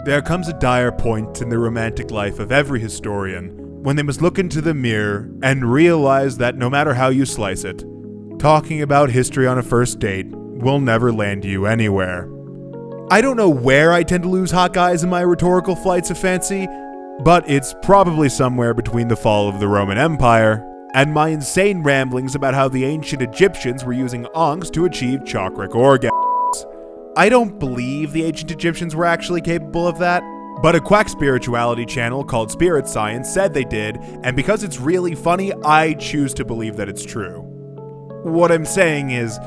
There comes a dire point in the romantic life of every historian when they must look into the mirror and realize that no matter how you slice it, talking about history on a first date will never land you anywhere. I don't know where I tend to lose hot guys in my rhetorical flights of fancy, but it's probably somewhere between the fall of the Roman Empire and my insane ramblings about how the ancient Egyptians were using Onix to achieve chakric orgasms. I don't believe the ancient Egyptians were actually capable of that, but a quack spirituality channel called Spirit Science said they did, and because it's really funny, I choose to believe that it's true. What I'm saying is,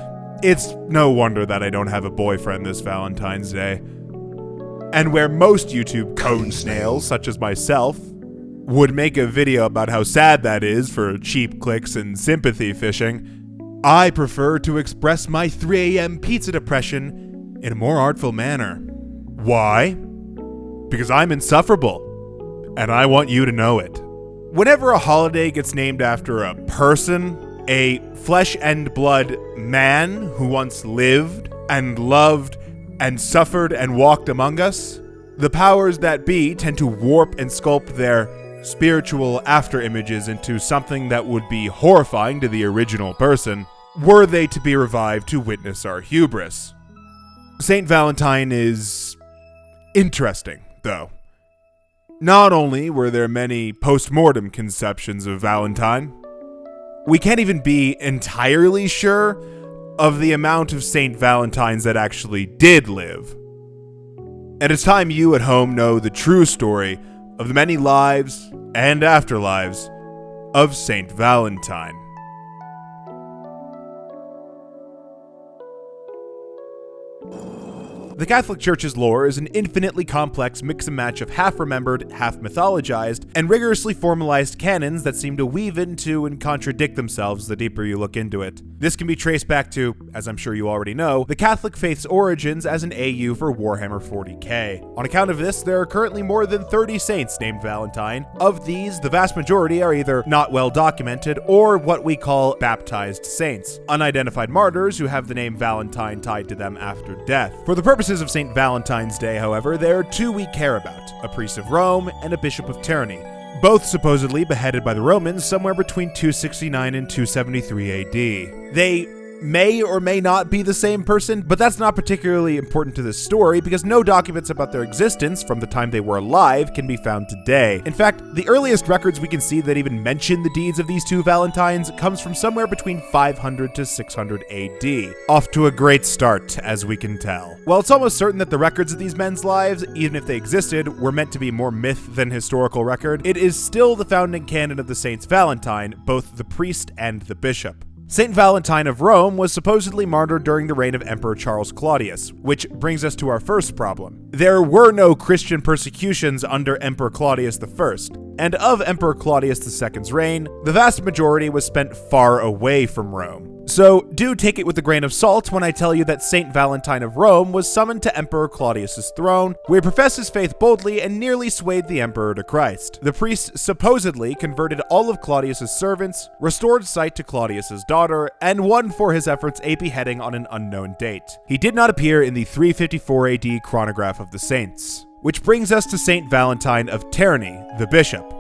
it's no wonder that I don't have a boyfriend this Valentine's Day. And where most YouTube cone snails, such as myself, would make a video about how sad that is for cheap clicks and sympathy fishing, I prefer to express my 3 a.m. pizza depression in a more artful manner. Why? Because I'm insufferable, and I want you to know it. Whenever a holiday gets named after a person, a flesh and blood man who once lived and loved and suffered and walked among us, the powers that be tend to warp and sculpt their spiritual after-images into something that would be horrifying to the original person, were they to be revived to witness our hubris. Saint Valentine is interesting, though. Not only were there many post-mortem conceptions of Valentine, we can't even be entirely sure of the amount of Saint Valentines that actually did live. And it's time you at home know the true story of the many lives and afterlives of Saint Valentine. The Catholic Church's lore is an infinitely complex mix-and-match of half-remembered, half-mythologized, and rigorously formalized canons that seem to weave into and contradict themselves the deeper you look into it. This can be traced back to, as I'm sure you already know, the Catholic faith's origins as an AU for Warhammer 40k. On account of this, there are currently more than 30 saints named Valentine. Of these, the vast majority are either not well documented or what we call baptized saints, unidentified martyrs who have the name Valentine tied to them after death. For the purposes of St. Valentine's Day, however, there are two we care about, a priest of Rome and a bishop of Terni, both supposedly beheaded by the Romans somewhere between 269 and 273 AD. They may or may not be the same person, but that's not particularly important to this story because no documents about their existence from the time they were alive can be found today. In fact, the earliest records we can see that even mention the deeds of these two Valentines comes from somewhere between 500 to 600 AD. Off to a great start, as we can tell. While it's almost certain that the records of these men's lives, even if they existed, were meant to be more myth than historical record, it is still the founding canon of the Saints Valentine, both the priest and the bishop. Saint Valentine of Rome was supposedly martyred during the reign of Emperor Charles Claudius, which brings us to our first problem. There were no Christian persecutions under Emperor Claudius I, and of Emperor Claudius II's reign, the vast majority was spent far away from Rome. So do take it with a grain of salt when I tell you that Saint Valentine of Rome was summoned to Emperor Claudius's throne, where he professed his faith boldly and nearly swayed the emperor to Christ. The priest supposedly converted all of Claudius's servants, restored sight to Claudius's daughter, and won for his efforts a beheading on an unknown date. He did not appear in the 354 AD chronograph of the saints. Which brings us to Saint Valentine of Terni, the bishop.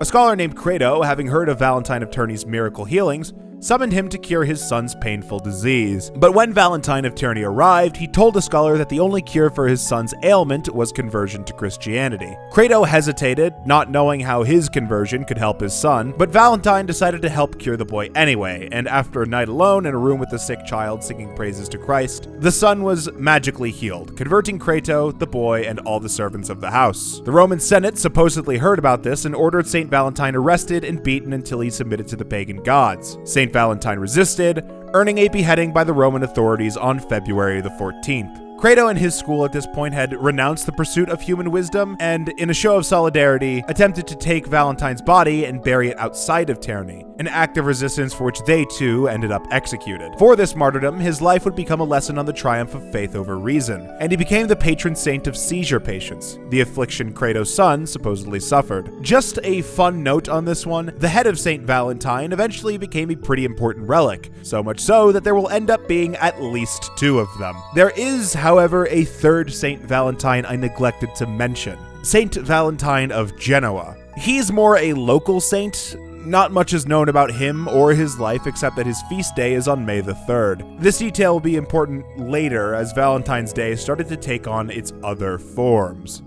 A scholar named Credo, having heard of Valentine of Terni's miracle healings, summoned him to cure his son's painful disease. But when Valentine of Terni arrived, he told the scholar that the only cure for his son's ailment was conversion to Christianity. Credo hesitated, not knowing how his conversion could help his son, but Valentine decided to help cure the boy anyway, and after a night alone in a room with the sick child singing praises to Christ, the son was magically healed, converting Credo, the boy, and all the servants of the house. The Roman Senate supposedly heard about this and ordered Saint Valentine arrested and beaten until he submitted to the pagan gods. Saint Valentine resisted, earning a beheading by the Roman authorities on February the 14th. Credo and his school at this point had renounced the pursuit of human wisdom and, in a show of solidarity, attempted to take Valentine's body and bury it outside of Terni, an act of resistance for which they too ended up executed. For this martyrdom, his life would become a lesson on the triumph of faith over reason, and he became the patron saint of seizure patients, the affliction Credo's son supposedly suffered. Just a fun note on this one, the head of Saint Valentine eventually became a pretty important relic, so much so that there will end up being at least two of them. There is, however, however, a third Saint Valentine I neglected to mention. Saint Valentine of Genoa. He's more a local saint. Not much is known about him or his life except that his feast day is on May the 3rd. This detail will be important later as Valentine's Day started to take on its other forms.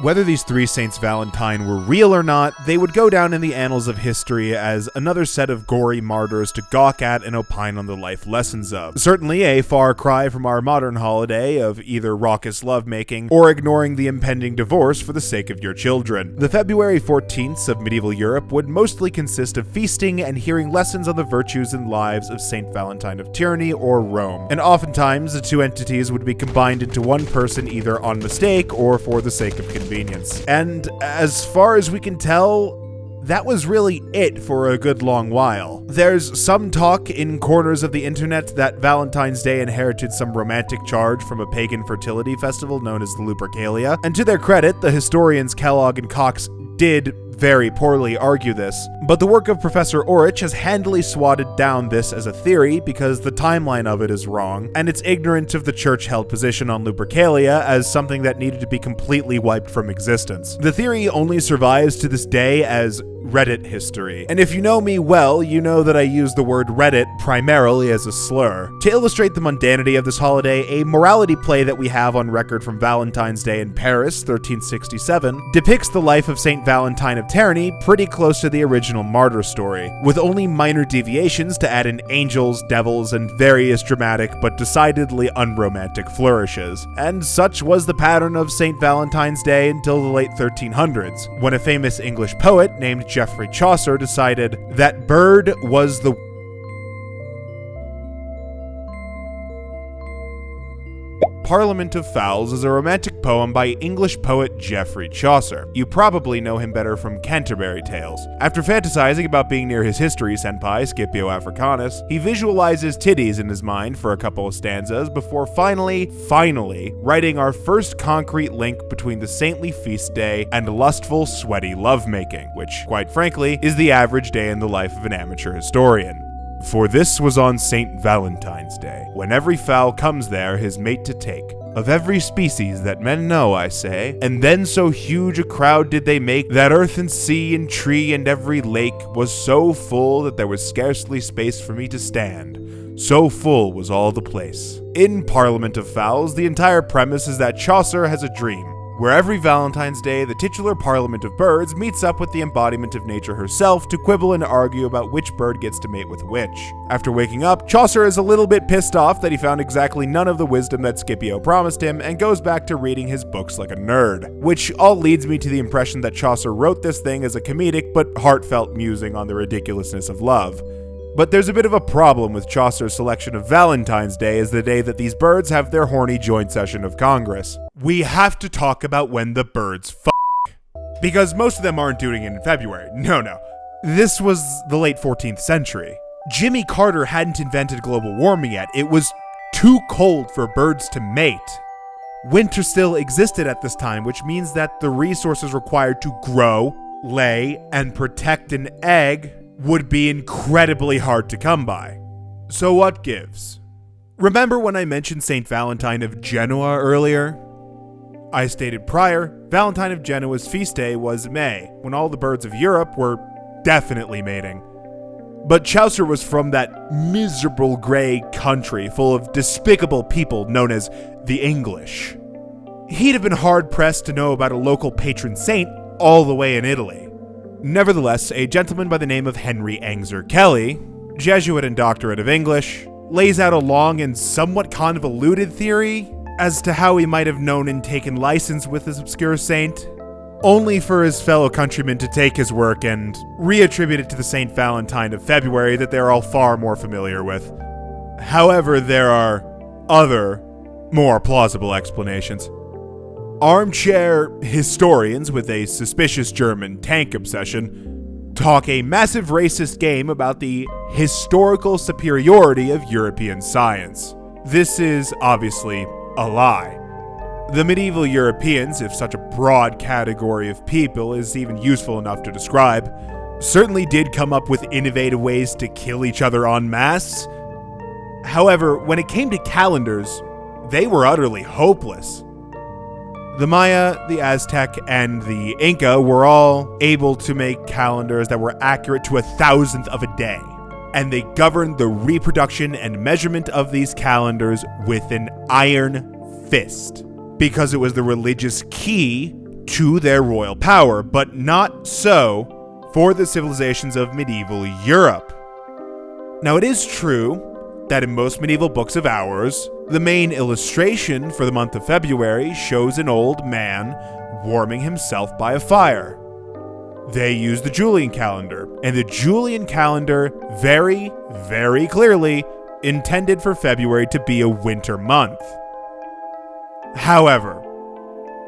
Whether these three Saints Valentine were real or not, they would go down in the annals of history as another set of gory martyrs to gawk at and opine on the life lessons of. Certainly a far cry from our modern holiday of either raucous lovemaking or ignoring the impending divorce for the sake of your children. The February 14th of medieval Europe would mostly consist of feasting and hearing lessons on the virtues and lives of Saint Valentine of Tyranny or Rome, and oftentimes the two entities would be combined into one person either on mistake or for the sake of convenience. And as far as we can tell, that was really it for a good long while. There's some talk in corners of the internet that Valentine's Day inherited some romantic charge from a pagan fertility festival known as the Lupercalia, and to their credit, the historians Kellogg and Cox did very poorly argue this, but the work of Professor Oruch has handily swatted down this as a theory because the timeline of it is wrong, and it's ignorant of the church-held position on Lupercalia as something that needed to be completely wiped from existence. The theory only survives to this day as Reddit history, and if you know me well, you know that I use the word Reddit primarily as a slur. To illustrate the mundanity of this holiday, a morality play that we have on record from Valentine's Day in Paris, 1367, depicts the life of Saint Valentine of Tyranny pretty close to the original martyr story, with only minor deviations to add in angels, devils, and various dramatic but decidedly unromantic flourishes. And such was the pattern of Saint Valentine's Day until the late 1300s, when a famous English poet named Geoffrey Chaucer decided that bird was the Parliament of Fowls is a romantic poem by English poet Geoffrey Chaucer. You probably know him better from Canterbury Tales. After fantasizing about being near his history senpai, Scipio Africanus, he visualizes titties in his mind for a couple of stanzas before finally writing our first concrete link between the saintly feast day and lustful, sweaty lovemaking, which, quite frankly, is the average day in the life of an amateur historian. For this was on St. Valentine's Day, when every fowl comes there his mate to take, of every species that men know, I say, and then so huge a crowd did they make, that earth and sea and tree and every lake was so full that there was scarcely space for me to stand. So full was all the place. In Parliament of Fowls, the entire premise is that Chaucer has a dream, where every Valentine's Day, the titular Parliament of Birds meets up with the embodiment of nature herself to quibble and argue about which bird gets to mate with which. After waking up, Chaucer is a little bit pissed off that he found exactly none of the wisdom that Scipio promised him and goes back to reading his books like a nerd. Which all leads me to the impression that Chaucer wrote this thing as a comedic but heartfelt musing on the ridiculousness of love. But there's a bit of a problem with Chaucer's selection of Valentine's Day as the day that these birds have their horny joint session of Congress. We have to talk about when the birds f***. Because most of them aren't doing it in February. No. This was the late 14th century. Jimmy Carter hadn't invented global warming yet. It was too cold for birds to mate. Winter still existed at this time, which means that the resources required to grow, lay, and protect an egg would be incredibly hard to come by. So what gives? Remember when I mentioned Saint Valentine of Genoa earlier? I stated prior, Valentine of Genoa's feast day was May, when all the birds of Europe were definitely mating. But Chaucer was from that miserable grey country full of despicable people known as the English. He'd have been hard-pressed to know about a local patron saint all the way in Italy. Nevertheless, a gentleman by the name of Henry Angzer Kelly, Jesuit and doctorate of English, lays out a long and somewhat convoluted theory as to how he might have known and taken license with this obscure saint, only for his fellow countrymen to take his work and reattribute it to the Saint Valentine of February that they're all far more familiar with. However, there are other, more plausible explanations. Armchair historians with a suspicious German tank obsession talk a massive racist game about the historical superiority of European science. This is obviously a lie. The medieval Europeans, if such a broad category of people is even useful enough to describe, certainly did come up with innovative ways to kill each other en masse. However, when it came to calendars, they were utterly hopeless. The Maya, the Aztec, and the Inca were all able to make calendars that were accurate to 1,000th of a day, and they governed the reproduction and measurement of these calendars with an iron fist, because it was the religious key to their royal power, but not so for the civilizations of medieval Europe. Now, it is true that in most medieval books of hours, the main illustration for the month of February shows an old man warming himself by a fire. They use the Julian calendar, and the Julian calendar very, very clearly intended for February to be a winter month. However,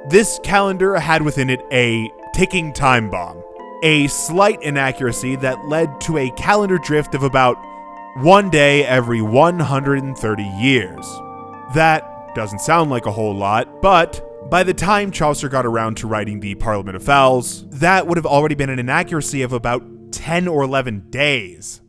this calendar had within it a ticking time bomb, a slight inaccuracy that led to a calendar drift of about one day every 130 years. That doesn't sound like a whole lot, but by the time Chaucer got around to writing the Parliament of Fowls, that would have already been an inaccuracy of about 10 or 11 days.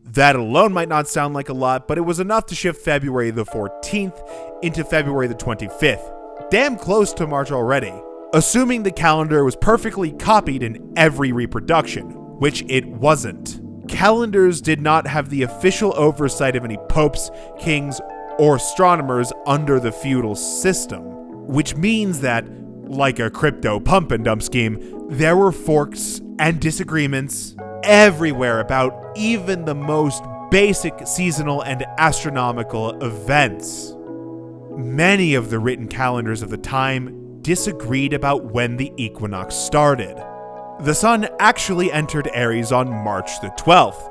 That alone might not sound like a lot, but it was enough to shift February the 14th into February the 25th. Damn close to March already. Assuming the calendar was perfectly copied in every reproduction, which it wasn't. Calendars did not have the official oversight of any popes, kings, or astronomers under the feudal system, which means that, like a crypto pump and dump scheme, there were forks and disagreements everywhere about even the most basic seasonal and astronomical events. Many of the written calendars of the time disagreed about when the equinox started. The sun actually entered Aries on March the 12th,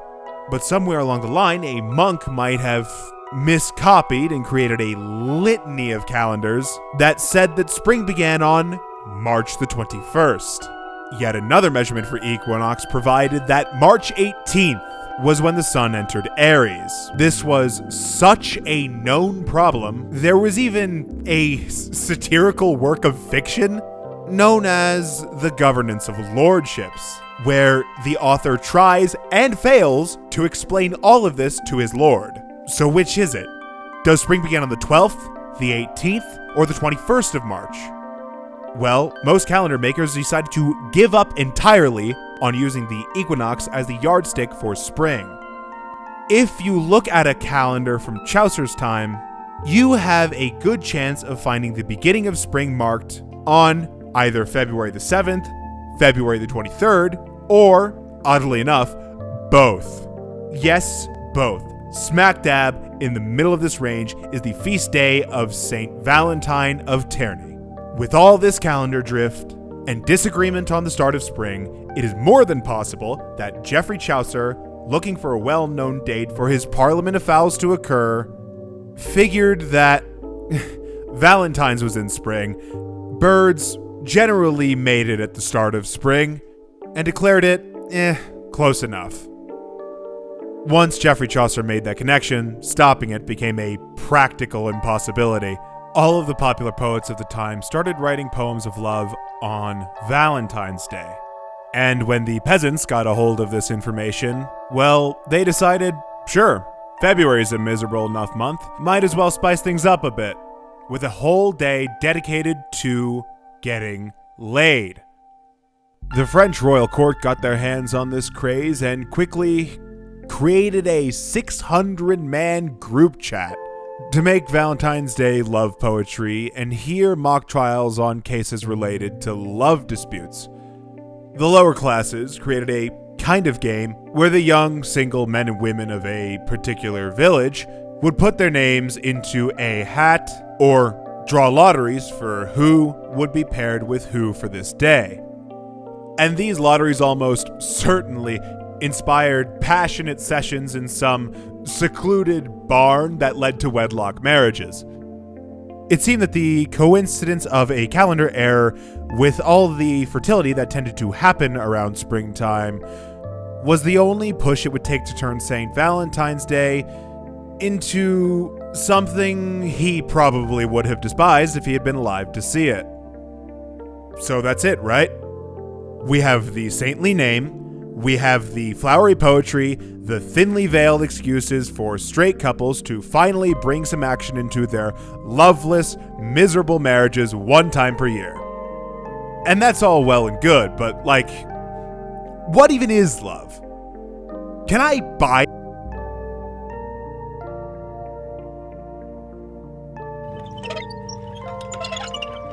but somewhere along the line, a monk might have miscopied and created a litany of calendars that said that spring began on March the 21st. Yet another measurement for equinox provided that March 18th was when the sun entered Aries. This was such a known problem, there was even a satirical work of fiction known as The Governance of Lordships, where the author tries and fails to explain all of this to his lord. So which is it? Does spring begin on the 12th, the 18th, or the 21st of March? Well, most calendar makers decided to give up entirely on using the equinox as the yardstick for spring. If you look at a calendar from Chaucer's time, you have a good chance of finding the beginning of spring marked on either February the 7th, February the 23rd, or, oddly enough, both. Yes, both. Smack dab in the middle of this range is the feast day of Saint Valentine of Terni. With all this calendar drift and disagreement on the start of spring, it is more than possible that Geoffrey Chaucer, looking for a well-known date for his Parliament of Fowls to occur, figured that Valentine's was in spring, birds generally made it at the start of spring, and declared it, close enough. Once Geoffrey Chaucer made that connection, stopping it became a practical impossibility. All of the popular poets of the time started writing poems of love on Valentine's Day. And when the peasants got a hold of this information, well, they decided, sure, February's a miserable enough month, might as well spice things up a bit, with a whole day dedicated to getting laid. The French royal court got their hands on this craze and quickly created a 600-man group chat to make Valentine's Day love poetry and hear mock trials on cases related to love disputes. The lower classes created a kind of game where the young single men and women of a particular village would put their names into a hat or draw lotteries for who would be paired with who for this day. And these lotteries almost certainly inspired passionate sessions in some secluded barn that led to wedlock marriages. It seemed that the coincidence of a calendar error with all the fertility that tended to happen around springtime was the only push it would take to turn St. Valentine's Day into something he probably would have despised if he had been alive to see it. So that's it, right? We have the saintly name, We have the flowery poetry, the thinly veiled excuses for straight couples to finally bring some action into their loveless, miserable marriages one time per year. And that's all well and good, but like, what even is love? Can I buy?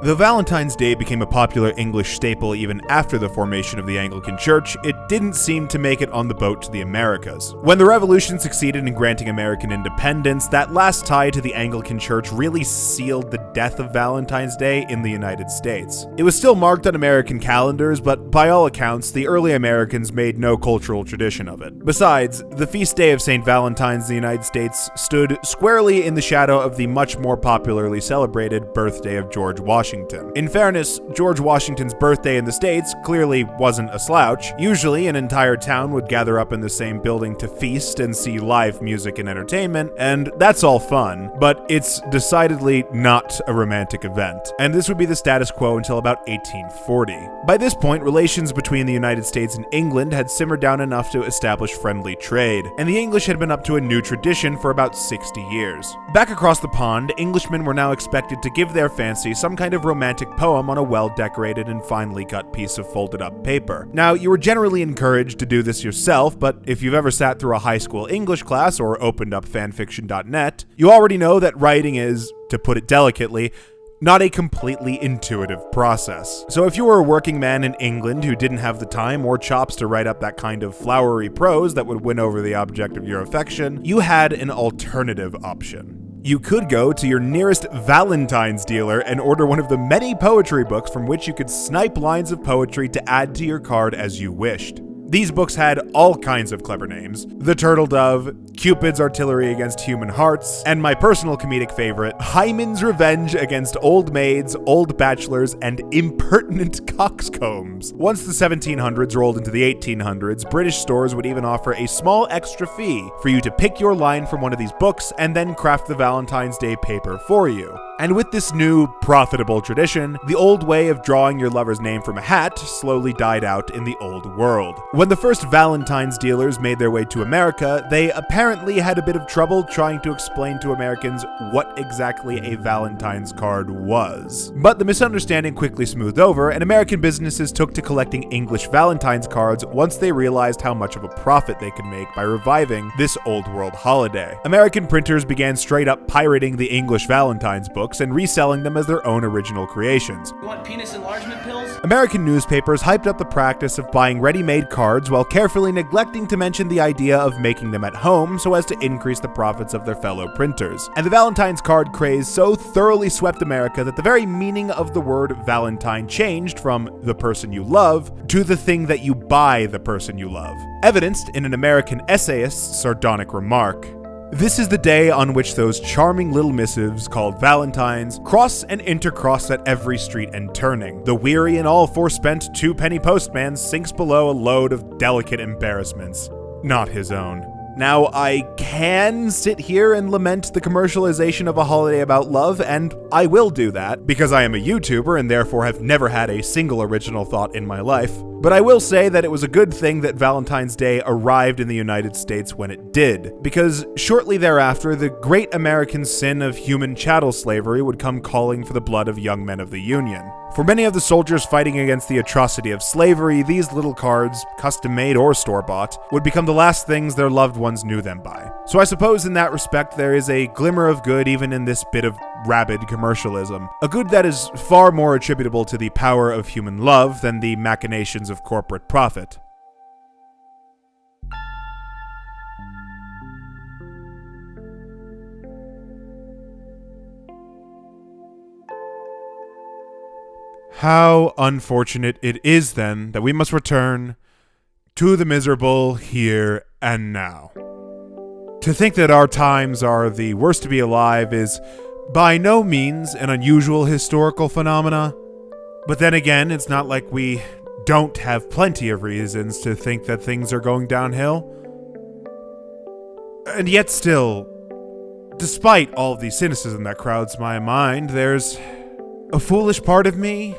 Though Valentine's Day became a popular English staple even after the formation of the Anglican Church, it didn't seem to make it on the boat to the Americas. When the Revolution succeeded in granting American independence, that last tie to the Anglican Church really sealed the death of Valentine's Day in the United States. It was still marked on American calendars, but by all accounts, the early Americans made no cultural tradition of it. Besides, the feast day of St. Valentine's in the United States stood squarely in the shadow of the much more popularly celebrated birthday of George Washington. In fairness, George Washington's birthday in the States clearly wasn't a slouch. Usually, an entire town would gather up in the same building to feast and see live music and entertainment, and that's all fun, but it's decidedly not a romantic event. And this would be the status quo until about 1840. By this point, relations between the United States and England had simmered down enough to establish friendly trade, and the English had been up to a new tradition for about 60 years. Back across the pond, Englishmen were now expected to give their fancy some kind of romantic poem on a well-decorated and finely cut piece of folded-up paper. Now, you were generally encouraged to do this yourself, but if you've ever sat through a high school English class or opened up fanfiction.net, you already know that writing is, to put it delicately, not a completely intuitive process. So if you were a working man in England who didn't have the time or chops to write up that kind of flowery prose that would win over the object of your affection, you had an alternative option. You could go to your nearest Valentine's dealer and order one of the many poetry books from which you could snipe lines of poetry to add to your card as you wished. These books had all kinds of clever names: The Turtle Dove, Cupid's Artillery Against Human Hearts, and my personal comedic favorite, Hymen's Revenge Against Old Maids, Old Bachelors, and Impertinent Coxcombs. Once the 1700s rolled into the 1800s, British stores would even offer a small extra fee for you to pick your line from one of these books and then craft the Valentine's Day paper for you. And with this new, profitable tradition, the old way of drawing your lover's name from a hat slowly died out in the old world. When the first Valentine's dealers made their way to America, they apparently had a bit of trouble trying to explain to Americans what exactly a Valentine's card was. But the misunderstanding quickly smoothed over, and American businesses took to collecting English Valentine's cards once they realized how much of a profit they could make by reviving this old world holiday. American printers began straight up pirating the English Valentine's books and reselling them as their own original creations. You want penis enlargement pills? American newspapers hyped up the practice of buying ready-made cards while carefully neglecting to mention the idea of making them at home so as to increase the profits of their fellow printers. And the Valentine's card craze so thoroughly swept America that the very meaning of the word Valentine changed from the person you love to the thing that you buy the person you love, evidenced in an American essayist's sardonic remark. This is the day on which those charming little missives called Valentines cross and intercross at every street and turning. The weary and all forspent two-penny postman sinks below a load of delicate embarrassments, not his own. Now, I can sit here and lament the commercialization of a holiday about love, and I will do that, because I am a YouTuber and therefore have never had a single original thought in my life. But I will say that it was a good thing that Valentine's Day arrived in the United States when it did, because shortly thereafter, the great American sin of human chattel slavery would come calling for the blood of young men of the Union. For many of the soldiers fighting against the atrocity of slavery, these little cards, custom-made or store-bought, would become the last things their loved ones knew them by. So I suppose in that respect there is a glimmer of good even in this bit of rabid commercialism. A good that is far more attributable to the power of human love than the machinations of corporate profit. How unfortunate it is, then, that we must return to the miserable here and now. To think that our times are the worst to be alive is by no means an unusual historical phenomena, but then again, it's not like we don't have plenty of reasons to think that things are going downhill. And yet still, despite all of the cynicism that crowds my mind, there's a foolish part of me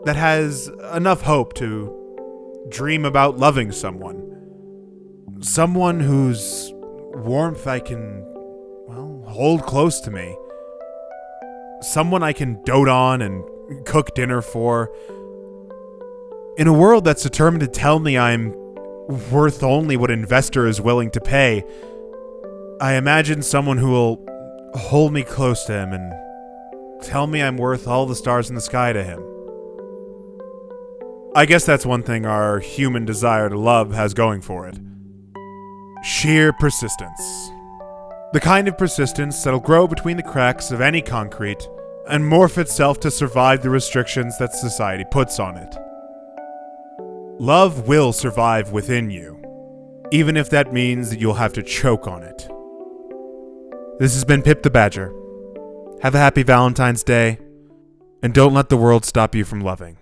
that has enough hope to dream about loving someone. Someone whose warmth I can, hold close to me. Someone I can dote on and cook dinner for. In a world that's determined to tell me I'm worth only what an investor is willing to pay, I imagine someone who will hold me close to him and tell me I'm worth all the stars in the sky to him. I guess that's one thing our human desire to love has going for it. Sheer persistence. The kind of persistence that'll grow between the cracks of any concrete and morph itself to survive the restrictions that society puts on it. Love will survive within you, even if that means that you'll have to choke on it. This has been Pip the Badger. Have a happy Valentine's Day, and don't let the world stop you from loving.